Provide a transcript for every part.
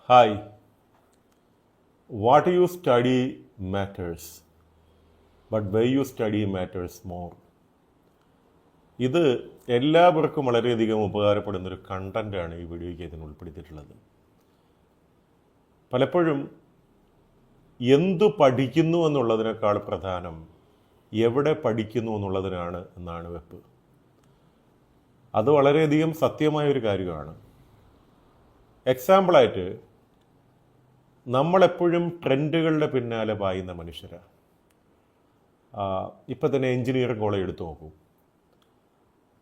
Hi, what you study matters, but where you study matters more. ഇത് എല്ലാവർക്കും വളരെയധികം ഉപകാരപ്പെടുന്നൊരു കണ്ടൻ്റാണ് ഈ വീഡിയോയ്ക്ക് ഇതിന് ഉൾപ്പെടുത്തിയിട്ടുള്ളത്. പലപ്പോഴും എന്തു പഠിക്കുന്നു എന്നുള്ളതിനേക്കാൾ പ്രധാനം എവിടെ പഠിക്കുന്നു എന്നുള്ളതിനാണ് എന്നാണ് വെപ്പ്. അത് വളരെയധികം സത്യമായൊരു കാര്യമാണ്. എക്സാമ്പിളായിട്ട് നമ്മളെപ്പോഴും ട്രെൻഡുകളുടെ പിന്നാലെ പായുന്ന മനുഷ്യരാണ്. ഇപ്പം തന്നെ എൻജിനീയറിംഗ് കോളേജ് എടുത്തു നോക്കൂ.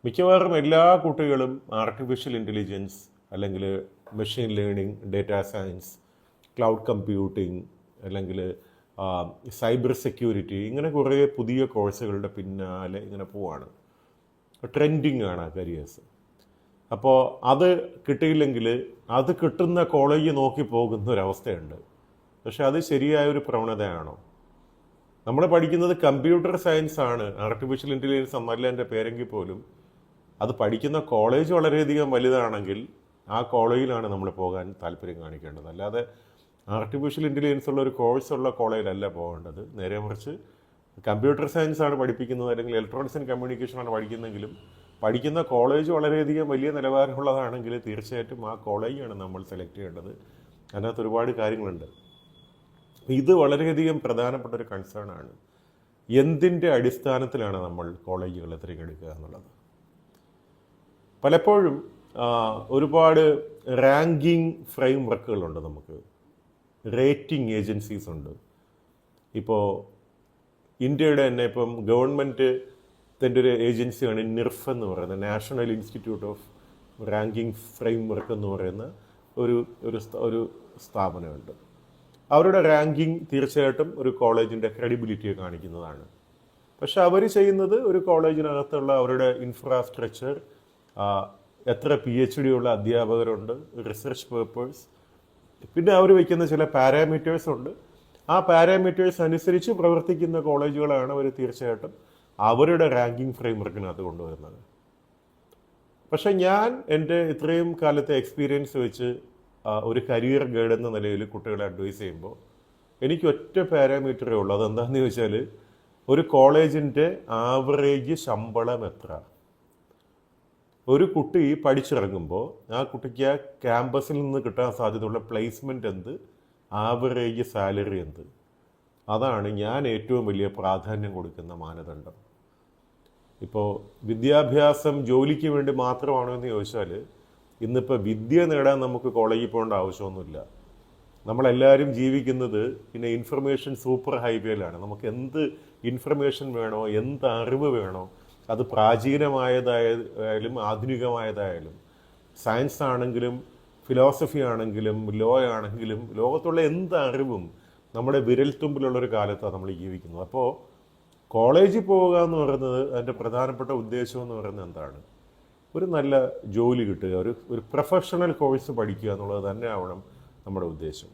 മിക്കവാറും എല്ലാ കുട്ടികളും ആർട്ടിഫിഷ്യൽ ഇൻ്റലിജൻസ് അല്ലെങ്കിൽ machine learning, data science, cloud computing അല്ലെങ്കിൽ സൈബർ സെക്യൂരിറ്റി, ഇങ്ങനെ കുറേ പുതിയ കോഴ്സുകളുടെ പിന്നാലെ ഇങ്ങനെ പോവാണ്. ട്രെൻഡിങ് ആണ് ആ കരിയേഴ്സ്. അപ്പോൾ അത് കിട്ടിയില്ലെങ്കിൽ അത് കിട്ടുന്ന കോളേജ് നോക്കി പോകുന്ന ഒരവസ്ഥയുണ്ട്. പക്ഷെ അത് ശരിയായൊരു പ്രവണതയാണോ? നമ്മൾ പഠിക്കുന്നത് കമ്പ്യൂട്ടർ സയൻസ് ആണ്, ആർട്ടിഫിഷ്യൽ ഇൻ്റലിജൻസ് എന്നല്ല എൻ്റെ പേരെങ്കിൽ പോലും അത് പഠിക്കുന്ന കോളേജ് വളരെയധികം വലുതാണെങ്കിൽ ആ കോളേജിലാണ് നമ്മൾ പോകാൻ താല്പര്യം കാണിക്കേണ്ടത്. അല്ലാതെ ആർട്ടിഫിഷ്യൽ ഇൻ്റലിജൻസ് ഉള്ള ഒരു കോഴ്സുള്ള കോളേജിലല്ല പോകേണ്ടത്. നേരെ മറിച്ച് കമ്പ്യൂട്ടർ സയൻസ് ആണ് പഠിപ്പിക്കുന്നത് അല്ലെങ്കിൽ ഇലക്ട്രോണിക്സ് ആൻഡ് കമ്മ്യൂണിക്കേഷനാണ് പഠിക്കുന്നതെങ്കിലും പഠിക്കുന്ന കോളേജ് വളരെയധികം വലിയ നിലവാരമുള്ളതാണെങ്കിൽ തീർച്ചയായിട്ടും ആ കോളേജാണ് നമ്മൾ സെലക്ട് ചെയ്യേണ്ടത്. അതിനകത്ത് ഒരുപാട് കാര്യങ്ങളുണ്ട്. ഇത് വളരെയധികം പ്രധാനപ്പെട്ട ഒരു കൺസേൺ ആണ്. എന്തിൻ്റെ അടിസ്ഥാനത്തിലാണ് നമ്മൾ കോളേജുകളെ തിരഞ്ഞെടുക്കുക എന്നുള്ളത്. പലപ്പോഴും ഒരുപാട് റാങ്കിങ് ഫ്രെയിം വർക്കുകളുണ്ട്, നമുക്ക് റേറ്റിംഗ് ഏജൻസീസ് ഉണ്ട്. ഇപ്പോൾ ഇന്ത്യയുടെ തന്നെ ഇപ്പം ഗവൺമെൻറ്റിൻ്റെ ഒരു ഏജൻസിയാണ് നിർഫ് എന്ന് പറയുന്നത്, national institute of ranking frame work എന്ന് പറയുന്ന ഒരു സ്ഥാപനമുണ്ട്. അവരുടെ റാങ്കിങ് തീർച്ചയായിട്ടും ഒരു കോളേജിൻ്റെ ക്രെഡിബിലിറ്റിയെ കാണിക്കുന്നതാണ്. പക്ഷെ അവർ ചെയ്യുന്നത് ഒരു കോളേജിനകത്തുള്ള അവരുടെ ഇൻഫ്രാസ്ട്രക്ചർ, എത്ര PhD ഉള്ള അധ്യാപകരുണ്ട്, റിസർച്ച് പേപ്പേഴ്സ്, പിന്നെ അവർ വയ്ക്കുന്ന ചില പാരാമീറ്റേഴ്സ് ഉണ്ട്. ആ പാരാമീറ്റേഴ്സ് അനുസരിച്ച് പ്രവർത്തിക്കുന്ന കോളേജുകളാണ് അവർ തീർച്ചയായിട്ടും അവരുടെ റാങ്കിങ് ഫ്രെയിം വർക്കിനകത്ത് കൊണ്ടുവരുന്നത്. പക്ഷെ ഞാൻ എൻ്റെ ഇത്രയും കാലത്തെ എക്സ്പീരിയൻസ് വെച്ച് ഒരു കരിയർ ഗൈഡ് എന്ന നിലയിൽ കുട്ടികളെ അഡ്വൈസ് ചെയ്യുമ്പോൾ എനിക്ക് ഒറ്റ പാരാമീറ്ററേ ഉള്ളൂ. അതെന്താണെന്ന് ചോദിച്ചാൽ ഒരു കോളേജിൻ്റെ ആവറേജ് ശമ്പളം എത്ര. ഒരു കുട്ടി പഠിച്ചിറങ്ങുമ്പോൾ ആ കുട്ടിക്ക് ആ ക്യാമ്പസിൽ നിന്ന് കിട്ടാൻ സാധ്യതയുള്ള പ്ലേസ്മെൻറ്റ് എന്ത്, ആവറേജ് സാലറി എന്ത്, അതാണ് ഞാൻ ഏറ്റവും വലിയ പ്രാധാന്യം കൊടുക്കുന്ന മാനദണ്ഡം. ഇപ്പോൾ വിദ്യാഭ്യാസം ജോലിക്ക് വേണ്ടി മാത്രമാണോ എന്ന് ചോദിച്ചാൽ ഇന്നിപ്പോൾ വിദ്യ നേടാൻ നമുക്ക് കോളേജിൽ പോകേണ്ട ആവശ്യമൊന്നുമില്ല. നമ്മളെല്ലാവരും ജീവിക്കുന്നത് പിന്നെ ഇൻഫർമേഷൻ സൂപ്പർ ഹൈവേയിലാണ്. നമുക്ക് എന്ത് ഇൻഫർമേഷൻ വേണോ, എന്ത് അറിവ് വേണോ, അത് പ്രാചീനമായതായാലും ആധുനികമായതായാലും, സയൻസ് ആണെങ്കിലും ഫിലോസഫി ആണെങ്കിലും ലോ ആണെങ്കിലും, ലോകത്തുള്ള എന്ത് അറിവും നമ്മുടെ വിരൽത്തുമ്പിലുള്ളൊരു കാലത്താണ് നമ്മൾ ജീവിക്കുന്നത്. അപ്പോൾ കോളേജിൽ പോവുക എന്ന് പറയുന്നത് അതിൻ്റെ പ്രധാനപ്പെട്ട ഉദ്ദേശം എന്ന് പറയുന്നത് എന്താണ്? ഒരു നല്ല ജോലി കിട്ടുക, ഒരു പ്രൊഫഷണൽ കോഴ്സ് പഠിക്കുക എന്നുള്ളത് തന്നെ ആവണം നമ്മുടെ ഉദ്ദേശം.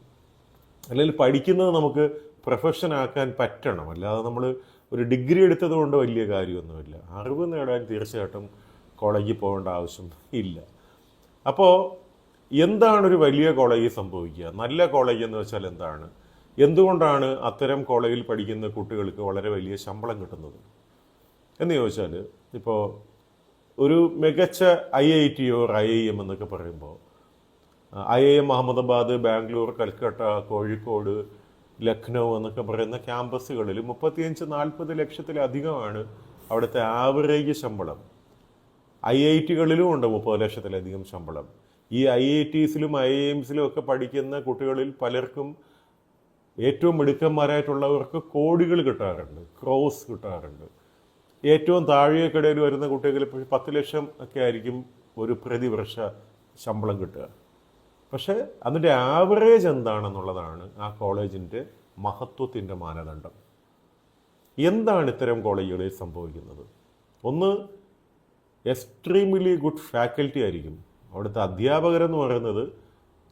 അല്ലെങ്കിൽ പഠിക്കുന്നത് നമുക്ക് പ്രൊഫഷനാക്കാൻ പറ്റണം, അല്ലാതെ നമ്മൾ ഒരു ഡിഗ്രി എടുത്തത് കൊണ്ട് വലിയ കാര്യമൊന്നുമില്ല. അറിവ് നേടാൻ തീർച്ചയായിട്ടും കോളേജിൽ പോകേണ്ട ആവശ്യം ഇല്ല. അപ്പോൾ എന്താണ് ഒരു വലിയ കോളേജിൽ സംഭവിക്കുക? നല്ല കോളേജ് എന്ന് വെച്ചാൽ എന്താണ്? എന്തുകൊണ്ടാണ് അത്തരം കോളേജിൽ പഠിക്കുന്ന കുട്ടികൾക്ക് വളരെ വലിയ ശമ്പളം കിട്ടുന്നത് എന്ന് ചോദിച്ചാൽ, ഇപ്പോൾ ഒരു മികച്ച IIT or IIM എന്നൊക്കെ പറയുമ്പോൾ IIM അഹമ്മദാബാദ്, ബാംഗ്ലൂർ, കൽക്കട്ട, കോഴിക്കോട്, ലക്നൗ എന്നൊക്കെ പറയുന്ന ക്യാമ്പസുകളിൽ 35-40 ലക്ഷത്തിലധികമാണ് അവിടുത്തെ ആവറേജ് ശമ്പളം. IITകളിലും ഉണ്ട് 30 ലക്ഷത്തിലധികം ശമ്പളം. ഈ IITസിലും IIMസിലും ഒക്കെ പഠിക്കുന്ന കുട്ടികളിൽ പലർക്കും, ഏറ്റവും മിടുക്കന്മാരായിട്ടുള്ളവർക്ക് കോടികൾ കിട്ടാറുണ്ട്, ക്രോസ് കിട്ടാറുണ്ട്. ഏറ്റവും താഴെക്കിടയിൽ വരുന്ന കുട്ടികൾ ഇപ്പോൾ 10 ലക്ഷം ഒക്കെ ആയിരിക്കും ഒരു പ്രതിവർഷ ശമ്പളം കിട്ടുക. പക്ഷേ അതിൻ്റെ ആവറേജ് എന്താണെന്നുള്ളതാണ് ആ കോളേജിൻ്റെ മഹത്വത്തിൻ്റെ മാനദണ്ഡം. എന്താണ് ഇത്തരം കോളേജുകളിൽ സംഭവിക്കുന്നത്? ഒന്ന്, എക്സ്ട്രീംലി ഗുഡ് ഫാക്കൽറ്റി ആയിരിക്കും. അവിടുത്തെ അധ്യാപകരെന്ന് പറയുന്നത്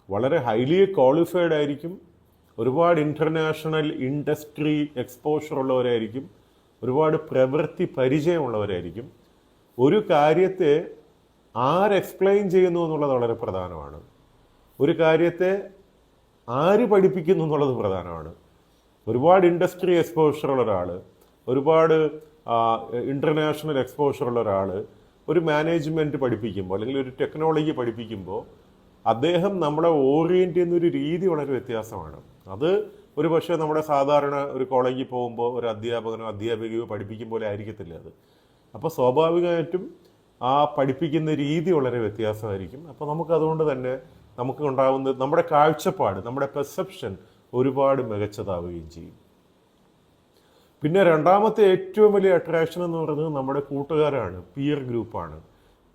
വളരെ ഹൈലി ക്വാളിഫൈഡ് ആയിരിക്കും, ഒരുപാട് ഇൻ്റർനാഷണൽ ഇൻഡസ്ട്രി എക്സ്പോഷർ ഉള്ളവരായിരിക്കും, ഒരുപാട് പ്രവൃത്തി പരിചയമുള്ളവരായിരിക്കും. ഒരു കാര്യത്തെ എക്സ്പ്ലെയിൻ ചെയ്യുന്നു എന്നുള്ളത് വളരെ പ്രധാനമാണ്. ഒരു കാര്യത്തെ ആര് പഠിപ്പിക്കുന്നു എന്നുള്ളത് പ്രധാനമാണ്. ഒരുപാട് ഇൻഡസ്ട്രി എക്സ്പോഷറുള്ള ഒരാൾ, ഒരുപാട് ഇൻ്റർനാഷണൽ എക്സ്പോഷറുള്ള ഒരാൾ ഒരു മാനേജ്മെൻറ്റ് പഠിപ്പിക്കുമ്പോൾ അല്ലെങ്കിൽ ഒരു ടെക്നോളജി പഠിപ്പിക്കുമ്പോൾ അദ്ദേഹം നമ്മളെ ഓറിയൻറ്റ് ചെയ്യുന്ന ഒരു രീതി വളരെ വ്യത്യാസമാണ്. അത് ഒരു പക്ഷേ നമ്മുടെ സാധാരണ ഒരു കോളേജിൽ പോകുമ്പോൾ ഒരു അധ്യാപകനോ അധ്യാപികയോ പഠിപ്പിക്കും പോലെ ആയിരിക്കത്തില്ല അത്. അപ്പോൾ സ്വാഭാവികമായിട്ടും ആ പഠിപ്പിക്കുന്ന രീതി വളരെ വ്യത്യാസമായിരിക്കും. അപ്പോൾ നമുക്കതുകൊണ്ട് തന്നെ നമുക്ക് ഉണ്ടാകുന്ന നമ്മുടെ കാഴ്ചപ്പാട്, നമ്മുടെ പെർസെപ്ഷൻ ഒരുപാട് മികച്ചതാവുകയും ചെയ്യും. പിന്നെ രണ്ടാമത്തെ ഏറ്റവും വലിയ അട്രാക്ഷൻ എന്ന് പറയുന്നത് നമ്മുടെ കൂട്ടുകാരാണ്, പിയർ ഗ്രൂപ്പാണ്.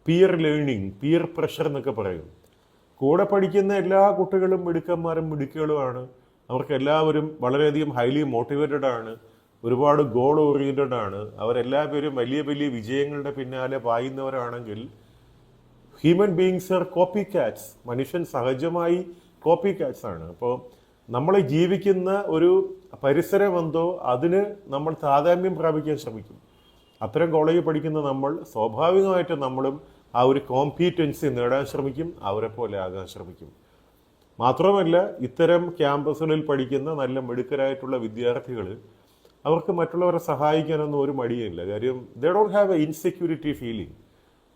പിയർ ലേണിംഗ്, പിയർ പ്രഷർ എന്നൊക്കെ പറയും. കൂടെ പഠിക്കുന്ന എല്ലാ കുട്ടികളും മിടുക്കന്മാരും മിടുക്കുകളുമാണ്. അവർക്ക് എല്ലാവരും വളരെയധികം ഹൈലി മോട്ടിവേറ്റഡ് ആണ്, ഒരുപാട് ഗോൾ ഓറിയൻറ്റഡ് ആണ്. അവരെല്ലാവരും വലിയ വലിയ വിജയങ്ങളുടെ പിന്നാലെ പായുന്നവരാണെങ്കിൽ human beings are copy cats. മനുഷ്യൻ സഹജമായി കോപ്പി കാറ്റ്സ് ആണ്. അപ്പോൾ നമ്മൾ ജീവിക്കുന്ന ഒരു പരിസരമെന്തോ അതിന് നമ്മൾ താതാത്മ്യം പ്രാപിക്കാൻ ശ്രമിക്കും. അത്തരം കോളേജിൽ പഠിക്കുന്ന നമ്മൾ സ്വാഭാവികമായിട്ടും നമ്മളും ആ ഒരു കോമ്പീറ്റൻസി നേടാൻ ശ്രമിക്കും, അവരെ പോലെ ആകാൻ ശ്രമിക്കും. മാത്രമല്ല ഇത്തരം ക്യാമ്പസുകളിൽ പഠിക്കുന്ന നല്ല മിടുക്കരായിട്ടുള്ള വിദ്യാർത്ഥികൾ അവർക്ക് മറ്റുള്ളവരെ സഹായിക്കാനൊന്നും ഒരു മടിയില്ല. കാര്യം they don't have A insecurity feeling.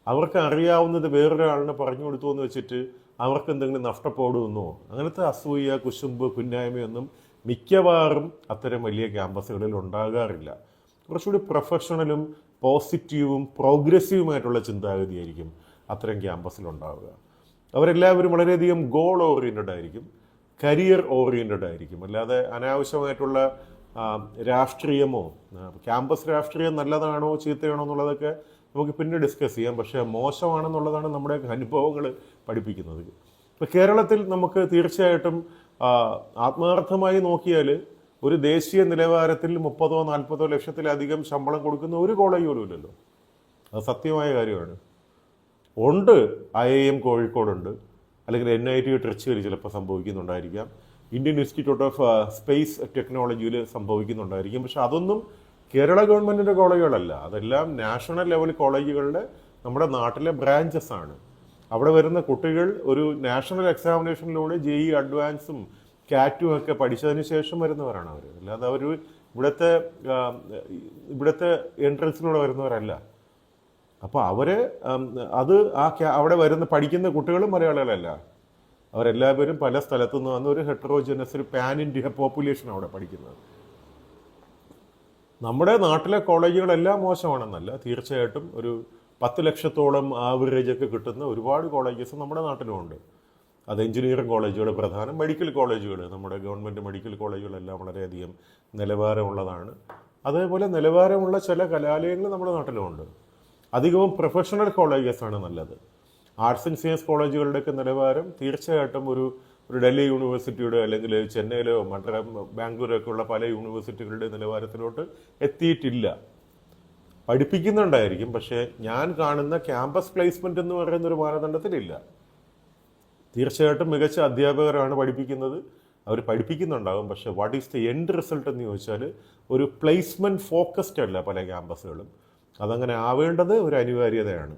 അവർക്ക് അറിയാവുന്നത് വേറൊരാളിനെ പറഞ്ഞു കൊടുത്തു എന്ന് വെച്ചിട്ട് അവർക്ക് എന്തെങ്കിലും നഷ്ടപ്പെടുമെന്നോ അങ്ങനത്തെ അസൂയ, കുശുമ്പ്, കുന്നായ്മയൊന്നും മിക്കവാറും അത്തരം വലിയ ക്യാമ്പസുകളിൽ ഉണ്ടാകാറില്ല. കുറച്ചുകൂടി പ്രൊഫഷണലും പോസിറ്റീവും പ്രോഗ്രസീവുമായിട്ടുള്ള ചിന്താഗതിയായിരിക്കും അത്തരം ക്യാമ്പസിലുണ്ടാവുക. അവരെല്ലാവരും വളരെയധികം ഗോൾ ഓറിയൻറ്റഡ് ആയിരിക്കും, കരിയർ ഓറിയൻറ്റഡ് ആയിരിക്കും. അല്ലാതെ അനാവശ്യമായിട്ടുള്ള രാഷ്ട്രീയമോ, ക്യാമ്പസ് രാഷ്ട്രീയം നല്ലതാണോ ചീത്തയാണോ എന്നുള്ളതൊക്കെ നമുക്ക് പിന്നെ ഡിസ്കസ് ചെയ്യാം. പക്ഷേ മോശമാണെന്നുള്ളതാണ് നമ്മുടെ അനുഭവങ്ങൾ പഠിപ്പിക്കുന്നത്. ഇപ്പോൾ കേരളത്തിൽ നമുക്ക് തീർച്ചയായിട്ടും ആത്മാർത്ഥമായി നോക്കിയാൽ ഒരു ദേശീയ നിലവാരത്തിൽ 30-40 ലക്ഷത്തിലധികം ശമ്പളം കൊടുക്കുന്ന ഒരു കോളേജ് പോലും ഇല്ലല്ലോ. അത് സത്യമായ കാര്യമാണ്. ഉണ്ട്, IIM കോഴിക്കോടുണ്ട്, അല്ലെങ്കിൽ NIT ട്രിച്ചിയിൽ ചിലപ്പോൾ സംഭവിക്കുന്നുണ്ടായിരിക്കാം, ഇന്ത്യൻ ഇൻസ്റ്റിറ്റ്യൂട്ട് ഓഫ് സ്പേസ് ടെക്നോളജിയിൽ സംഭവിക്കുന്നുണ്ടായിരിക്കും. പക്ഷെ അതൊന്നും കേരള ഗവൺമെൻറ്റിൻ്റെ കോളേജുകളല്ല. അതെല്ലാം നാഷണൽ ലെവൽ കോളേജുകളുടെ നമ്മുടെ നാട്ടിലെ ബ്രാഞ്ചസ് ആണ്. അവിടെ വരുന്ന കുട്ടികൾ ഒരു നാഷണൽ എക്സാമിനേഷനിലൂടെ JEE അഡ്വാൻസും കാറ്റും ഒക്കെ പഠിച്ചതിന് ശേഷം വരുന്നവരാണ് അവർ. അല്ലാതെ അവർ ഇവിടുത്തെ എൻട്രൻസിലൂടെ വരുന്നവരല്ല. അപ്പോൾ അവർ അവിടെ പഠിക്കുന്ന കുട്ടികളും മലയാളികളല്ല. അവരെല്ലാവരും പല സ്ഥലത്തു നിന്ന് വന്ന ഒരു ഹെട്രോജനസ്, ഒരു പാൻ ഇന്ത്യ പോപ്പുലേഷൻ അവിടെ പഠിക്കുന്നത്. നമ്മുടെ നാട്ടിലെ കോളേജുകളെല്ലാം മോശമാണെന്നല്ല, തീർച്ചയായിട്ടും ഒരു 10 ലക്ഷത്തോളം ആവറേജ് ഒക്കെ കിട്ടുന്ന ഒരുപാട് കോളേജസ് നമ്മുടെ നാട്ടിലുമുണ്ട്. അത് എഞ്ചിനീയറിംഗ് കോളേജുകൾ പ്രധാനം, മെഡിക്കൽ കോളേജുകൾ, നമ്മുടെ ഗവൺമെൻറ് മെഡിക്കൽ കോളേജുകളെല്ലാം വളരെയധികം നിലവാരമുള്ളതാണ്. അതേപോലെ നിലവാരമുള്ള ചില കലാലയങ്ങൾ നമ്മുടെ നാട്ടിലുമുണ്ട്. അധികവും പ്രൊഫഷണൽ കോളേജസ് ആണ് നല്ലത്. ആർട്സ് ആൻഡ് സയൻസ് കോളേജുകളുടെയൊക്കെ നിലവാരം തീർച്ചയായിട്ടും ഒരു ഡൽഹി യൂണിവേഴ്സിറ്റിയുടെ അല്ലെങ്കിൽ ചെന്നൈയിലോ ബാംഗ്ലൂരൊക്കെ ഉള്ള പല യൂണിവേഴ്സിറ്റികളുടെ നിലവാരത്തിലോട്ട് എത്തിയിട്ടില്ല. പഠിപ്പിക്കുന്നുണ്ടായിരിക്കും, പക്ഷേ ഞാൻ കാണുന്ന ക്യാമ്പസ് പ്ലേസ്മെന്റ് എന്ന് പറയുന്ന ഒരു മാനദണ്ഡത്തിലില്ല. തീർച്ചയായിട്ടും മികച്ച അധ്യാപകരാണ് പഠിപ്പിക്കുന്നത്, അവർ പഠിപ്പിക്കുന്നുണ്ടാകും. പക്ഷേ what is the end result എന്ന് ചോദിച്ചാൽ ഒരു പ്ലേസ്മെന്റ് ഫോക്കസ്ഡ് അല്ല പല ക്യാമ്പസുകളും. അതങ്ങനെ ആവേണ്ടത് ഒരു അനിവാര്യതയാണ്.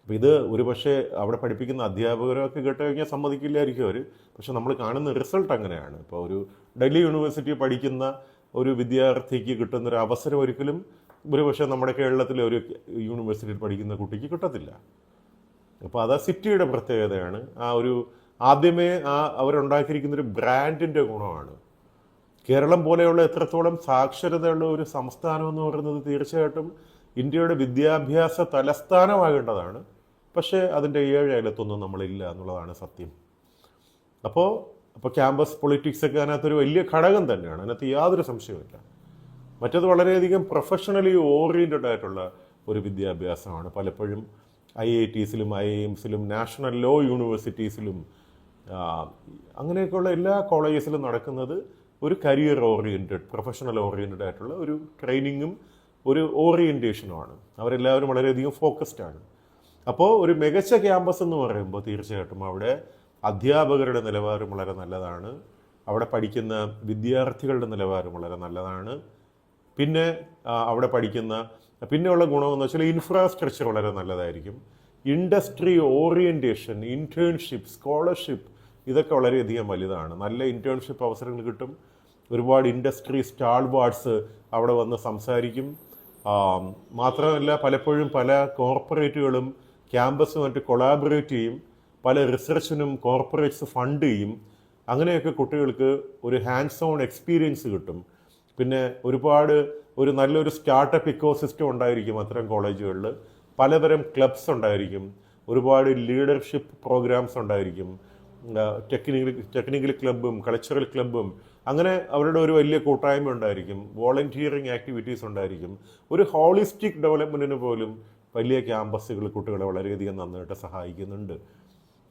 അപ്പോൾ ഇത് ഒരു പക്ഷേ അവിടെ പഠിപ്പിക്കുന്ന അധ്യാപകരൊക്കെ കേട്ട് കഴിഞ്ഞാൽ സമ്മതിക്കില്ലായിരിക്കും അവർ. പക്ഷെ നമ്മൾ കാണുന്ന റിസൾട്ട് അങ്ങനെയാണ്. ഇപ്പോൾ ഒരു ഡൽഹി യൂണിവേഴ്സിറ്റി പഠിക്കുന്ന ഒരു വിദ്യാർത്ഥിക്ക് കിട്ടുന്നൊരു അവസരം ഒരിക്കലും ഒരു പക്ഷേ നമ്മുടെ കേരളത്തിലെ ഒരു യൂണിവേഴ്സിറ്റിയിൽ പഠിക്കുന്ന കുട്ടിക്ക് കിട്ടത്തില്ല. അപ്പോൾ അത് സിറ്റിയുടെ പ്രത്യേകതയാണ്. ആദ്യമേ അവരുണ്ടാക്കിയിരിക്കുന്നൊരു ബ്രാൻഡിൻ്റെ ഗുണമാണ്. കേരളം പോലെയുള്ള എത്രത്തോളം സാക്ഷരതയുള്ള ഒരു സംസ്ഥാനം എന്ന് പറയുന്നത് തീർച്ചയായിട്ടും ഇന്ത്യയുടെ വിദ്യാഭ്യാസ തലസ്ഥാനമാകേണ്ടതാണ്. പക്ഷേ അതിൻ്റെ 7 അയലത്തൊന്നും നമ്മളില്ല എന്നുള്ളതാണ് സത്യം. അപ്പോൾ ക്യാമ്പസ് പൊളിറ്റിക്സ് ഒക്കെ അതിനകത്തൊരു വലിയ ഘടകം തന്നെയാണ്, അതിനകത്ത് യാതൊരു സംശയവുമില്ല. മറ്റത് വളരെയധികം പ്രൊഫഷണലി ഓറിയൻറ്റഡ് ആയിട്ടുള്ള ഒരു വിദ്യാഭ്യാസമാണ്. പലപ്പോഴും IITസിലും IIMസിലും നാഷണൽ ലോ യൂണിവേഴ്സിറ്റീസിലും അങ്ങനെയൊക്കെയുള്ള എല്ലാ കോളേജസിലും നടക്കുന്നത് ഒരു കരിയർ ഓറിയൻറ്റഡ്, പ്രൊഫഷണൽ ഓറിയൻറ്റഡ് ആയിട്ടുള്ള ഒരു ട്രെയിനിങ്ങും ഒരു ഓറിയൻറ്റേഷനുമാണ്. അവരെല്ലാവരും വളരെയധികം ഫോക്കസ്ഡ് ആണ്. അപ്പോൾ ഒരു മികച്ച ക്യാമ്പസ് എന്ന് പറയുമ്പോൾ തീർച്ചയായിട്ടും അവിടെ അധ്യാപകരുടെ നിലവാരം വളരെ നല്ലതാണ്, അവിടെ പഠിക്കുന്ന വിദ്യാർത്ഥികളുടെ നിലവാരം വളരെ നല്ലതാണ്. പിന്നെ അവിടെ പിന്നെയുള്ള ഗുണമെന്ന് വെച്ചാൽ ഇൻഫ്രാസ്ട്രക്ചർ വളരെ നല്ലതായിരിക്കും. ഇൻഡസ്ട്രി ഓറിയൻറ്റേഷൻ, ഇൻറ്റേൺഷിപ്പ്, സ്കോളർഷിപ്പ് ഇതൊക്കെ വളരെയധികം വലുതാണ്. നല്ല ഇൻറ്റേൺഷിപ്പ് അവസരങ്ങൾ കിട്ടും. ഒരുപാട് ഇൻഡസ്ട്രി സ്റ്റാൾവാർഡ്സ് അവിടെ വന്ന് സംസാരിക്കും. മാത്രമല്ല പലപ്പോഴും പല കോർപ്പറേറ്റുകളും ക്യാമ്പസുമായിട്ട് കൊളാബറേറ്റ് ചെയ്യും. പല റിസർച്ചിനും കോർപ്പറേറ്റ്സ് ഫണ്ട് ചെയ്യും. അങ്ങനെയൊക്കെ കുട്ടികൾക്ക് ഒരു ഹാൻഡ്സ് ഓൺ എക്സ്പീരിയൻസ് കിട്ടും. പിന്നെ ഒരു നല്ലൊരു സ്റ്റാർട്ടപ്പ് ഇക്കോസിസ്റ്റം ഉണ്ടായിരിക്കും അത്തരം കോളേജുകളിൽ. പലതരം ഉണ്ടായിരിക്കും. ഒരുപാട് ലീഡർഷിപ്പ് പ്രോഗ്രാംസ് ഉണ്ടായിരിക്കും. ടെക്നിക്കൽ ക്ലബ്ബും കൾച്ചറൽ ക്ലബ്ബും അങ്ങനെ അവരുടെ ഒരു വലിയ കൂട്ടായ്മ ഉണ്ടായിരിക്കും. വോളണ്ടിയറിങ് ആക്ടിവിറ്റീസ് ഉണ്ടായിരിക്കും. ഒരു ഹോളിസ്റ്റിക് ഡെവലപ്മെൻറ്റിന് പോലും വലിയ ക്യാമ്പസുകൾ കുട്ടികളെ വളരെയധികം നന്നായിട്ട് സഹായിക്കുന്നുണ്ട്.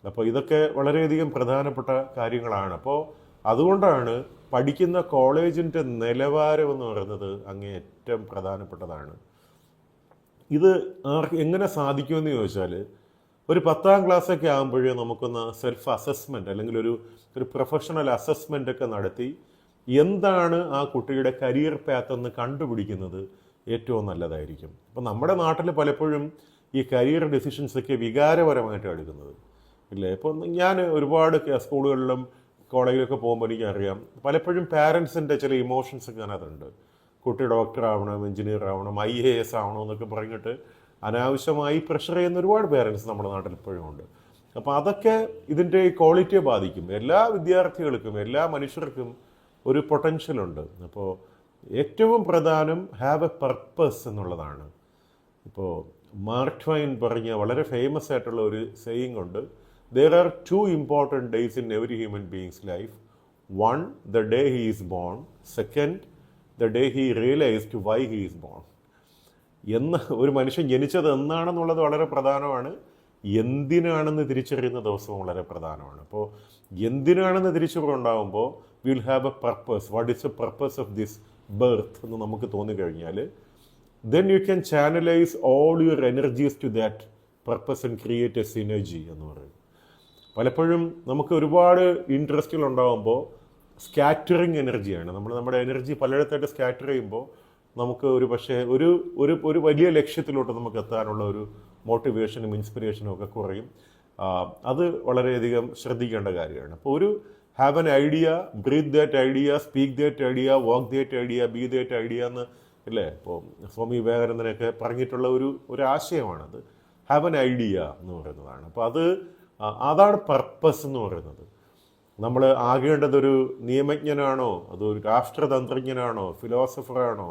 അപ്പോൾ ഇതൊക്കെ വളരെയധികം പ്രധാനപ്പെട്ട കാര്യങ്ങളാണ്. അപ്പോൾ അതുകൊണ്ടാണ് പഠിക്കുന്ന കോളേജിൻ്റെ നിലവാരം എന്ന് പറയുന്നത് അങ്ങേയറ്റം പ്രധാനപ്പെട്ടതാണ്. ഇത് എങ്ങനെ സാധിക്കുമെന്ന് ചോദിച്ചാൽ, ഒരു 10ാം ക്ലാസ്സൊക്കെ ആകുമ്പോഴേ നമുക്കൊന്ന് സെൽഫ് അസസ്മെൻറ്റ് അല്ലെങ്കിൽ ഒരു പ്രൊഫഷണൽ അസസ്മെൻ്റ് ഒക്കെ നടത്തി എന്താണ് ആ കുട്ടിയുടെ കരിയർ പാത്ത് എന്ന് കണ്ടുപിടിക്കുന്നത് ഏറ്റവും നല്ലതായിരിക്കും. അപ്പം നമ്മുടെ നാട്ടിൽ പലപ്പോഴും ഈ കരിയർ ഡിസിഷൻസൊക്കെ വികാരപരമായിട്ട് എടുക്കുന്നത് ഇല്ലേ. ഇപ്പോൾ ഞാൻ ഒരുപാട് സ്കൂളുകളിലും കോളേജിലൊക്കെ പോകുമ്പോൾ എനിക്കറിയാം പലപ്പോഴും പാരൻസിൻ്റെ ചില ഇമോഷൻസൊക്കെ അതിനകത്തുണ്ട്. കുട്ടി ഡോക്ടർ ആവണം, എഞ്ചിനീയർ ആവണം, IAS ആവണം എന്നൊക്കെ പറഞ്ഞിട്ട് അനാവശ്യമായി പ്രഷർ ചെയ്യുന്ന ഒരുപാട് പേരൻസ് നമ്മുടെ നാട്ടിൽ ഇപ്പോഴും ഉണ്ട്. അപ്പോൾ അതൊക്കെ ഇതിൻ്റെ ക്വാളിറ്റിയെ ബാധിക്കും. എല്ലാ വിദ്യാർത്ഥികൾക്കും എല്ലാ മനുഷ്യർക്കും ഒരു പൊട്ടൻഷ്യലുണ്ട്. അപ്പോൾ ഏറ്റവും പ്രധാനം ഹാവ് എ പർപ്പസ് എന്നുള്ളതാണ്. ഇപ്പോൾ മാർക്ക് ട്വൈൻ പറഞ്ഞ വളരെ ഫേമസ് ആയിട്ടുള്ള ഒരു സെയിങ് ഉണ്ട്. There are 2 important days in every human being's life. One, the day he is born. Second, the day he realized why he is born. ഒരു മനുഷ്യൻ ജനിച്ചത് എന്നാണെന്നുള്ളത് വളരെ പ്രധാനമാണ്. എന്തിനാണെന്ന് തിരിച്ചറിയുന്ന ദിവസവും വളരെ പ്രധാനമാണ്. അപ്പോൾ എന്തിനാണെന്ന് തിരിച്ചറിവുണ്ടാകുമ്പോൾ will have a purpose. What is a purpose of this birth എന്ന് നമുക്ക് തോന്നിക്കഴിഞ്ഞാൽ then you can channelize all your energies to that purpose and create a synergy എന്ന് പറയും. പലപ്പോഴും നമുക്ക് ഒരുപാട് ഇൻട്രസ്റ്റുകൾ ഉണ്ടാകുമ്പോൾ സ്കാറ്ററിങ് എനർജിയാണ്. നമ്മുടെ എനർജി പലയിടത്തായിട്ട് സ്കാറ്റർ ചെയ്യുമ്പോൾ നമുക്ക് ഒരു വലിയ ലക്ഷ്യത്തിലോട്ട് നമുക്ക് എത്താനുള്ള ഒരു മോട്ടിവേഷനും ഇൻസ്പിറേഷനും ഒക്കെ കുറയും. അത് വളരെയധികം ശ്രദ്ധിക്കേണ്ട കാര്യമാണ്. അപ്പോൾ have an idea, breathe that idea, speak that idea, walk that idea, be that idea എന്ന് അല്ലേ ഇപ്പോൾ സ്വാമി വിവേകാനന്ദനൊക്കെ പറഞ്ഞിട്ടുള്ള ഒരു ആശയമാണത്. ഹാവ് എൻ ഐഡിയ എന്ന് പറയുന്നതാണ്. അപ്പോൾ അതാണ് പർപ്പസ് എന്ന് പറയുന്നത്. നമ്മൾ ആകേണ്ടതൊരു നിയമജ്ഞനാണോ, അതൊരു രാഷ്ട്രതന്ത്രജ്ഞനാണോ, ഫിലോസഫറാണോ,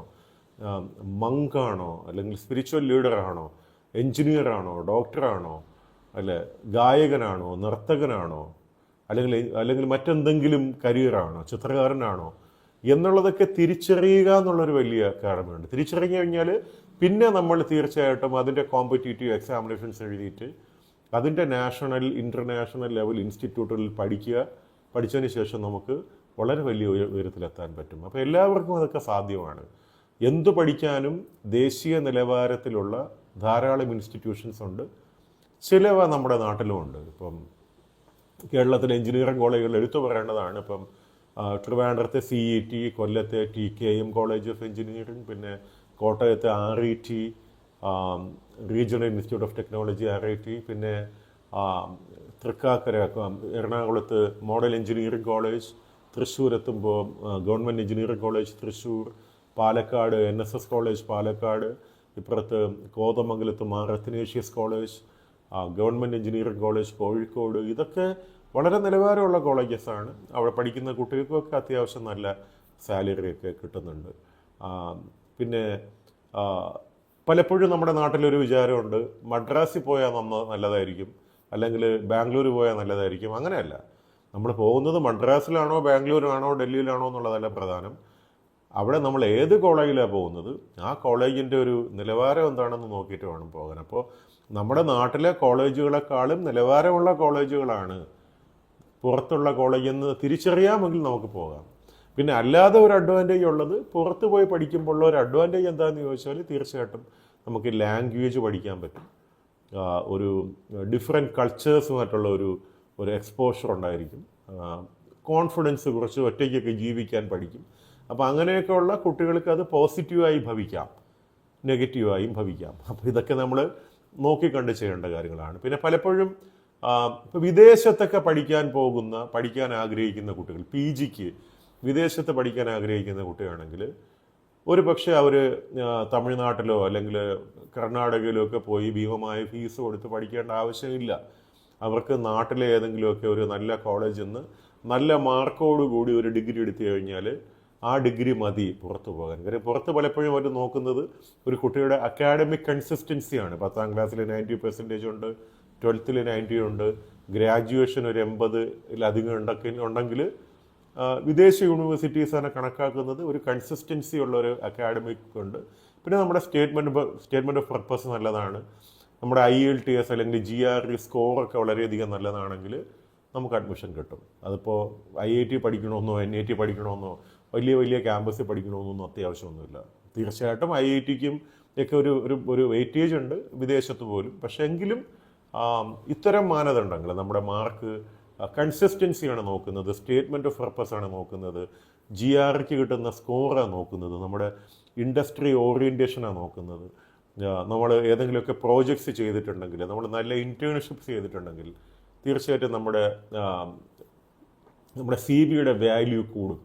മങ്കാണോ, അല്ലെങ്കിൽ സ്പിരിച്വൽ ലീഡറാണോ, എൻജിനീയറാണോ, ഡോക്ടറാണോ, അല്ലെ ഗായകനാണോ, നർത്തകനാണോ, അല്ലെങ്കിൽ മറ്റെന്തെങ്കിലും കരിയറാണോ, ചിത്രകാരനാണോ എന്നുള്ളതൊക്കെ തിരിച്ചറിയുക എന്നുള്ളൊരു വലിയ കാര്യമുണ്ട്. തിരിച്ചറിഞ്ഞു കഴിഞ്ഞാൽ പിന്നെ നമ്മൾ തീർച്ചയായിട്ടും അതിൻ്റെ കോമ്പറ്റേറ്റീവ് എക്സാമിനേഷൻസ് എഴുതിയിട്ട് അതിൻ്റെ നാഷണൽ ഇൻ്റർനാഷണൽ ലെവൽ ഇൻസ്റ്റിറ്റ്യൂട്ടുകളിൽ പഠിച്ചതിന് ശേഷം നമുക്ക് വളരെ വലിയ ഉയരത്തിലെത്താൻ പറ്റും. അപ്പോൾ എല്ലാവർക്കും അതൊക്കെ സാധ്യമാണ്. എന്തു പഠിക്കാനും ദേശീയ നിലവാരത്തിലുള്ള ധാരാളം ഇൻസ്റ്റിറ്റ്യൂഷൻസ് ഉണ്ട്. ചിലവ നമ്മുടെ നാട്ടിലുമുണ്ട്. ഇപ്പം കേരളത്തിലെ എഞ്ചിനീയറിംഗ് കോളേജുകൾ എടുത്തു പറയേണ്ടതാണ്. ഇപ്പം ട്രിവാൻഡ്രത്തെ CET, കൊല്ലത്തെ TKM കോളേജ് ഓഫ് എഞ്ചിനീയറിംഗ്, പിന്നെ കോട്ടയത്തെ RET, regional institute of technology RIT, പിന്നെ തൃക്കാക്കര എറണാകുളത്ത് മോഡൽ എഞ്ചിനീയറിംഗ് കോളേജ്, തൃശ്ശൂരെത്തുമ്പോൾ government engineering college Thrissur, Palakkad NSS college Palakkad, ഇപ്പുറത്ത് കോതമംഗലത്ത് Mar Athanasius college, government engineering college Kozhikode. ഇതൊക്കെ വളരെ നിലവാരമുള്ള കോളേജസാണ്. അവിടെ പഠിക്കുന്ന കുട്ടികൾക്കൊക്കെ അത്യാവശ്യം നല്ല സാലറിയൊക്കെ കിട്ടുന്നുണ്ട്. പിന്നെ പലപ്പോഴും നമ്മുടെ നാട്ടിലൊരു വിചാരമുണ്ട്, മദ്രാസിൽ പോയാൽ നല്ലതായിരിക്കും, അല്ലെങ്കിൽ ബാംഗ്ലൂർ പോയാൽ നല്ലതായിരിക്കും. അങ്ങനെയല്ല. നമ്മൾ പോകുന്നത് മദ്രാസിലാണോ ബാംഗ്ലൂരാണോ ഡൽഹിയിലാണോ എന്നുള്ളതല്ല പ്രധാനം. അവിടെ നമ്മൾ ഏത് കോളേജിലാണ് പോകുന്നത്, ആ കോളേജിൻ്റെ ഒരു നിലവാരം എന്താണെന്ന് നോക്കിയിട്ട് വേണം പോകാൻ. അപ്പോൾ നമ്മുടെ നാട്ടിലെ കോളേജുകളെക്കാളും നിലവാരമുള്ള കോളേജുകളാണ് പുറത്തുള്ള കോളേജെന്ന് തിരിച്ചറിയാമെങ്കിൽ നമുക്ക് പോകാം. പിന്നെ അല്ലാതെ ഒരു അഡ്വാൻറ്റേജ് ഉള്ളത്, പുറത്ത് പോയി പഠിക്കുമ്പോൾ ഉള്ള ഒരു അഡ്വാൻറ്റേജ് എന്താണെന്ന് ചോദിച്ചാൽ തീർച്ചയായിട്ടും നമുക്ക് ലാംഗ്വേജ് പഠിക്കാൻ പറ്റും. ഒരു ഡിഫറെൻറ്റ് കൾച്ചേഴ്സുമായിട്ടുള്ള ഒരു എക്സ്പോഷർ ഉണ്ടായിരിക്കും. കോൺഫിഡൻസ് കുറച്ച് ഒറ്റയ്ക്കൊക്കെ ജീവിക്കാൻ പഠിക്കും. അപ്പോൾ അങ്ങനെയൊക്കെയുള്ള കുട്ടികൾക്ക് അത് പോസിറ്റീവായി ഭവിക്കാം, നെഗറ്റീവായും ഭവിക്കാം. അപ്പോൾ ഇതൊക്കെ നമ്മൾ നോക്കിക്കണ്ട് ചെയ്യേണ്ട കാര്യങ്ങളാണ്. പിന്നെ പലപ്പോഴും ഇപ്പോൾ വിദേശത്തൊക്കെ പഠിക്കാൻ ആഗ്രഹിക്കുന്ന കുട്ടികൾ, PGക്ക് വിദേശത്ത് പഠിക്കാൻ ആഗ്രഹിക്കുന്ന കുട്ടിയാണെങ്കിൽ ഒരു പക്ഷേ അവർ തമിഴ്നാട്ടിലോ അല്ലെങ്കിൽ കർണാടകയിലോ ഒക്കെ പോയി ഭീമമായ ഫീസ് കൊടുത്ത് പഠിക്കേണ്ട ആവശ്യമില്ല. അവർക്ക് നാട്ടിലെ ഏതെങ്കിലുമൊക്കെ ഒരു നല്ല കോളേജിൽ നിന്ന് നല്ല മാർക്കോടുകൂടി ഒരു ഡിഗ്രി എടുത്തു കഴിഞ്ഞാൽ ആ ഡിഗ്രി മതി പുറത്തു പോകാൻ. കാര്യം പുറത്ത് പലപ്പോഴും അവർ നോക്കുന്നത് ഒരു കുട്ടിയുടെ അക്കാഡമിക് കൺസിസ്റ്റൻസിയാണ്. 10ാം ക്ലാസ്സിൽ 90% ഉണ്ട്, 12ൽ 90 ഉണ്ട്, ഗ്രാജുവേഷൻ ഒരു 80-ലധികം ഉണ്ടെങ്കിൽ വിദേശ യൂണിവേഴ്സിറ്റീസാണ് കണക്കാക്കുന്നത് ഒരു കൺസിസ്റ്റൻസി ഉള്ള ഒരു അക്കാഡമിക് ഉണ്ട്. പിന്നെ നമ്മുടെ സ്റ്റേറ്റ്മെൻറ്റ് ഓഫ് പർപ്പസ് നല്ലതാണ്, നമ്മുടെ IELTS അല്ലെങ്കിൽ GRE സ്കോറൊക്കെ വളരെയധികം നല്ലതാണെങ്കിൽ നമുക്ക് അഡ്മിഷൻ കിട്ടും. അതിപ്പോൾ IIT പഠിക്കണമെന്നോ NIT പഠിക്കണമെന്നോ വലിയ വലിയ ക്യാമ്പസിൽ പഠിക്കണമെന്നൊന്നും അത്യാവശ്യമൊന്നുമില്ല. തീർച്ചയായിട്ടും IITക്കും ഒക്കെ ഒരു വെയിറ്റേജ് ഉണ്ട് വിദേശത്ത് പോലും. പക്ഷേ എങ്കിലും ഇത്തരം മാനദണ്ഡങ്ങൾ, നമ്മുടെ മാർക്ക് കൺസിസ്റ്റൻസിയാണ് നോക്കുന്നത്, സ്റ്റേറ്റ്മെൻറ്റ് ഓഫ് പർപ്പസ് ആണ് നോക്കുന്നത്, GREക്ക് കിട്ടുന്ന സ്കോറാണ് നോക്കുന്നത്, നമ്മുടെ ഇൻഡസ്ട്രി ഓറിയൻറ്റേഷനാണ് നോക്കുന്നത്, നമ്മൾ ഏതെങ്കിലുമൊക്കെ പ്രോജക്ട്സ് ചെയ്തിട്ടുണ്ടെങ്കിൽ, നമ്മൾ നല്ല ഇൻറ്റേൺഷിപ്സ് ചെയ്തിട്ടുണ്ടെങ്കിൽ തീർച്ചയായിട്ടും നമ്മുടെ CV-യുടെ വാല്യൂ കൂടും.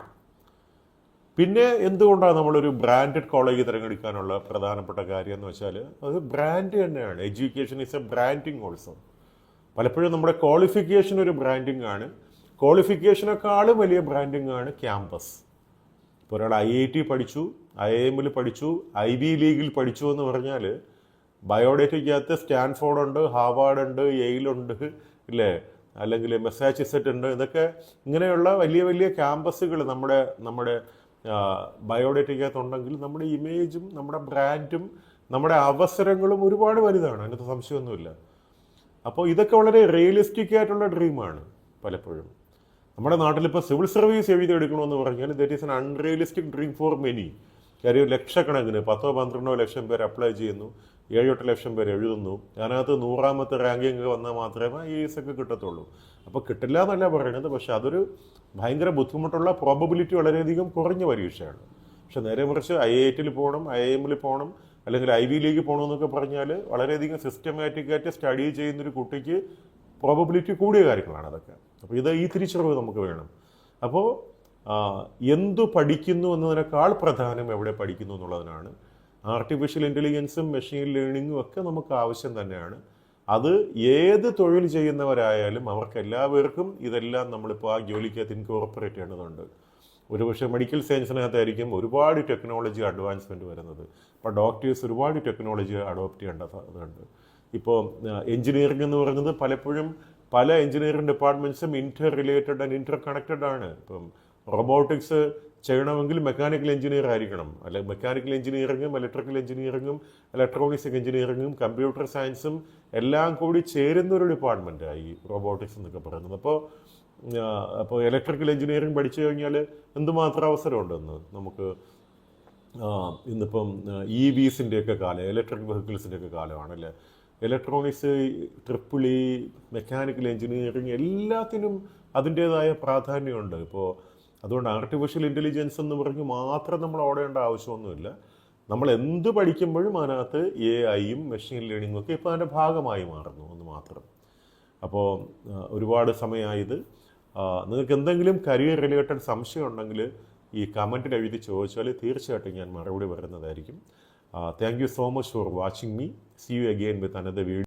പിന്നെ എന്തുകൊണ്ടാണ് നമ്മളൊരു ബ്രാൻഡഡ് കോളേജ് തിരഞ്ഞെടുക്കാനുള്ള പ്രധാനപ്പെട്ട കാര്യം എന്ന് വെച്ചാൽ അത് ബ്രാൻഡ് തന്നെയാണ്. Education is A branding also. പലപ്പോഴും നമ്മുടെ ക്വാളിഫിക്കേഷൻ ഒരു ബ്രാൻഡിങ് ആണ്, ക്വാളിഫിക്കേഷനേക്കാളും വലിയ ബ്രാൻഡിങ് ആണ് ക്യാമ്പസ്. ഇപ്പോൾ ഒരാൾ IIT പഠിച്ചു, IIMൽ പഠിച്ചു, IB ലീഗിൽ പഠിച്ചു എന്ന് പറഞ്ഞാൽ ബയോഡേറ്റയ്ക്കകത്ത് സ്റ്റാൻഫോർഡ് ഉണ്ട്, ഹാർവാർഡ് ഉണ്ട്, യെയിലുണ്ട്, ഇല്ലേ, അല്ലെങ്കിൽ മെസാച്യുസെറ്റ് ഉണ്ട്. ഇതൊക്കെ ഇങ്ങനെയുള്ള വലിയ വലിയ ക്യാമ്പസുകൾ നമ്മുടെ ബയോഡേറ്റയ്ക്കകത്തുണ്ടെങ്കിൽ നമ്മുടെ ഇമേജും നമ്മുടെ ബ്രാൻഡും നമ്മുടെ അവസരങ്ങളും ഒരുപാട് വലുതാണ്, അതിനകത്ത് സംശയമൊന്നുമില്ല. അപ്പോൾ ഇതൊക്കെ വളരെ റിയലിസ്റ്റിക് ആയിട്ടുള്ള ഡ്രീമാണ്. പലപ്പോഴും നമ്മുടെ നാട്ടിലിപ്പോൾ സിവിൽ സർവീസ് എഴുതിയെടുക്കണമെന്ന് പറഞ്ഞാൽ that is N unrealistic dream for many. കാര്യം ലക്ഷക്കണക്കിന് 10-12 ലക്ഷം പേര് അപ്ലൈ ചെയ്യുന്നു, 7-8 ലക്ഷം പേര് എഴുതുന്നു. അതിനകത്ത് 100ാമത്തെ റാങ്കിങ് വന്നാൽ മാത്രമേ IAS ഒക്കെ കിട്ടത്തുള്ളൂ. അപ്പോൾ കിട്ടില്ല എന്നല്ല പറയുന്നത്, പക്ഷെ അതൊരു ഭയങ്കര ബുദ്ധിമുട്ടുള്ള പ്രോബബിലിറ്റി വളരെയധികം കുറഞ്ഞ പരീക്ഷയാണ്. പക്ഷെ നേരെ മറിച്ച് IITയിൽ പോകണം, IIMൽ പോകണം, അല്ലെങ്കിൽ IB ലീഗ് പോകണമെന്നൊക്കെ പറഞ്ഞാൽ വളരെയധികം സിസ്റ്റമാറ്റിക്കായിട്ട് സ്റ്റഡി ചെയ്യുന്നൊരു കുട്ടിക്ക് പ്രോബബിലിറ്റി കൂടിയ കാര്യങ്ങളാണ് അതൊക്കെ. അപ്പോൾ ഈ തിരിച്ചറിവ് നമുക്ക് വേണം. അപ്പോൾ എന്തു പഠിക്കുന്നു എന്നതിനേക്കാൾ പ്രധാനം എവിടെ പഠിക്കുന്നു എന്നുള്ളതിനാണ്. ആർട്ടിഫിഷ്യൽ ഇൻ്റലിജൻസും മെഷീൻ ലേണിങ്ങും ഒക്കെ നമുക്ക് ആവശ്യം തന്നെയാണ്. അത് ഏത് തൊഴിൽ ചെയ്യുന്നവരായാലും അവർക്ക് എല്ലാവർക്കും ഇതെല്ലാം നമ്മളിപ്പോൾ ആ ജോലിക്കകത്ത് ഇൻകോർപ്പറേറ്റ് ചെയ്യേണ്ടതുണ്ട്. ഒരുപക്ഷെ മെഡിക്കൽ സയൻസിനകത്തായിരിക്കും ഒരുപാട് ടെക്നോളജി അഡ്വാൻസ്മെൻറ്റ് വരുന്നത്. ഇപ്പോൾ ഡോക്ടേഴ്സ് ഒരുപാട് ടെക്നോളജി അഡോപ്റ്റ് ചെയ്യേണ്ടതുണ്ട്. ഇപ്പോൾ എഞ്ചിനീയറിംഗ് എന്ന് പറയുന്നത് പലപ്പോഴും പല എഞ്ചിനീയറിംഗ് ഡിപ്പാർട്ട്മെൻറ്റ്സും interrelated and interconnected ആണ്. ഇപ്പം റോബോട്ടിക്സ് ചെയ്യണമെങ്കിൽ മെക്കാനിക്കൽ എഞ്ചിനീയർ ആയിരിക്കണം, അല്ലെങ്കിൽ മെക്കാനിക്കൽ എഞ്ചിനീയറിങ്ങും ഇലക്ട്രിക്കൽ എഞ്ചിനീയറിങ്ങും ഇലക്ട്രോണിക്സ് എഞ്ചിനീയറിങ്ങും കമ്പ്യൂട്ടർ സയൻസും എല്ലാം കൂടി ചേരുന്നൊരു ഡിപ്പാർട്ട്മെൻറ്റായി റോബോട്ടിക്സ് എന്നൊക്കെ പറയുന്നത്. അപ്പോൾ ഇലക്ട്രിക്കൽ എഞ്ചിനീയറിംഗ് പഠിച്ചു കഴിഞ്ഞാൽ എന്തുമാത്രം അവസരമുണ്ടെന്ന് നമുക്ക് ഇന്നിപ്പം EVസിൻ്റെയൊക്കെ കാലം, ഇലക്ട്രിക് വെഹിക്കിൾസിൻ്റെയൊക്കെ കാലമാണല്ലേ. ഇലക്ട്രോണിക്സ്, EEE, മെക്കാനിക്കൽ എഞ്ചിനീയറിംഗ് എല്ലാത്തിനും അതിൻ്റേതായ പ്രാധാന്യമുണ്ട്. ഇപ്പോൾ അതുകൊണ്ട് ആർട്ടിഫിഷ്യൽ ഇൻ്റലിജൻസ് എന്ന് പറഞ്ഞ് മാത്രം നമ്മൾ ഓടേണ്ട ആവശ്യമൊന്നുമില്ല. നമ്മൾ എന്ത് പഠിക്കുമ്പോഴും അതിനകത്ത് AI-യും മെഷീൻ ലേണിങ്ങും ഒക്കെ ഇപ്പോൾ അതിൻ്റെ ഭാഗമായി മാറുന്നു എന്ന് മാത്രം. അപ്പോൾ ഒരുപാട് സമയമായത്. നിങ്ങൾക്ക് എന്തെങ്കിലും കരിയർ റിലേറ്റഡ് സംശയം ഉണ്ടെങ്കിൽ ഈ കമൻറ്റിൽ എഴുതി ചോദിച്ചാൽ തീർച്ചയായിട്ടും ഞാൻ മറുപടി പറയുന്നതായിരിക്കും. Thank you so much for watching me. See you again with another video.